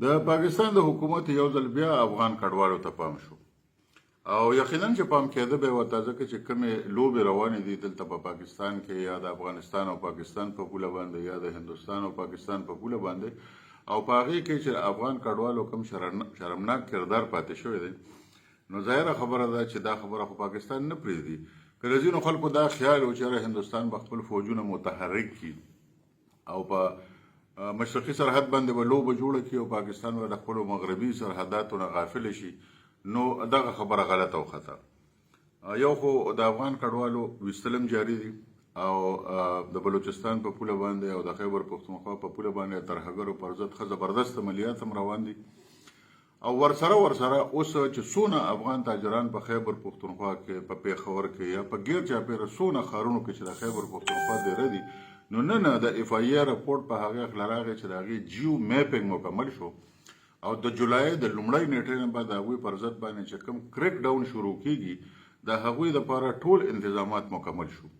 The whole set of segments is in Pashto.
د پاکستان د حکومت یو ځل بیا افغان کډوالو ته پام شو او یقینا چې پام کېده به ورته ځکه چې کومې لوبې روانې دي دلته په پاکستان کې یا د افغانستان او پاکستان په پوله باندې یا د هندوستان او پاکستان په پوله باندې او په هغې کې چې افغان کډوالو کوم شرمناک کردار پاتې شوی دی نو ظاهره خبره ده چې دا خبره خو پاکستان نه پرېږدي که د ځینو خلکو دا خیال و چې هندوستان به خپل فوجونه متحرک کړي او په مشرقي سرحد باندې به لوبه جوړه کړي او پاکستان به د خپلو مغربي سرحداتو نه غافل شي نو دغه خبره غلطه او خطا یو خو د افغان کډوالو ویستلم جاری دي او د بلوچستان په پوله باندې او د خیبر پښتونخوا په پوله باندې ترهګرو پر ضد ښه زبردست عملیات هم روان دي او ورسره اوس چې څونه افغان تاجران په خیبر پښتونخوا کې په پیښور کې یا په غیر چاپیره څونه ښارونو کې چې د خیبر پښتونخوا ډیره دي نو نن د اف آی رپورټ په هغه خلا راغی چې د هغې جیو میپینګ مکمل شو او د جولای د لومړۍ نیټې نه بعد هغوی پر ضد باندې چې کوم کریک ډاون شروع کیږي د هغوی دپاره ټول انتظامات مکمل شو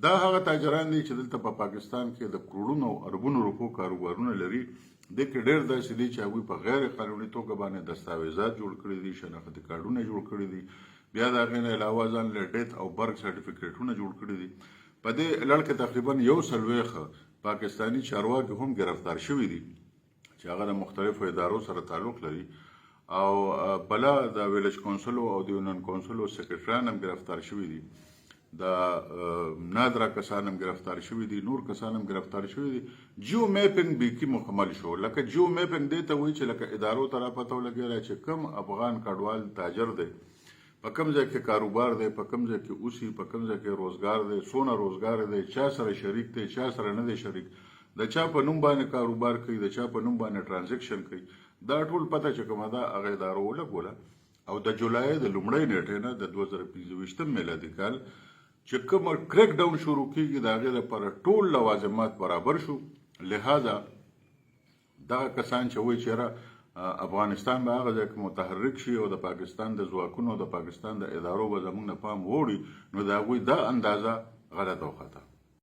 دا هغه تاجران دي چې دلته په پاکستان کې د کروڑونو اربونو روپو کاروبارونه لري د کې ډېر داسې دي چې هغوی په غیر قانوني توګه باندې دستاویزات جوړ کړي دي شناختي کارډونه جوړ کړي دي بیا د هغې نه علاوه ځان له ډیت او برګ سرټیفیکیټونه جوړ کړي دي په دې لړ کې تقریبا 140 پاکستاني چارواکي هم ګرفتار شوي دي چې هغه د مختلفو ادارو سره تعلق لري او بلا د ویلج کونسلو او د یونین کونسلو سیکرټریان هم ګرفتار شوي دي د نادره کسان هم ګرفتار شوي دي نور کسان هم ګرفتار شوي دي جیو میپینګ بیخي مکمل شو لکه جیو میپینګ دې ته وایي چې لکه ادارو ته را پته ولګېږي چې کوم افغان کډوال تاجر دی په کوم ځای کې کاروبار دی په کوم ځای کې اوسي په کوم ځای کې روزګار دی څونه روزګار دی چا سره شریک دی چا سره نه دی شریک د چا په نوم باندې کاروبار کوي د چا په نوم باندې ټرانزیکشن کوي دا ټول پته چې کومه ده هغه ادارو ولګوله او د جولای د لومړۍ نیټې نه د 2025 میلادي کال چې کوم کریک ډاون شروع کیږي د هغې لپاره ټول لوازمات برابر شو لہذا دغه کسان چې وایي چې افغانستان به هغه ځای کې متحرک شي او د پاکستان د ځواکونو او د پاکستان د ادارو به زموږ نه پام وړي نو د هغوی دا اندازه غلط او خطا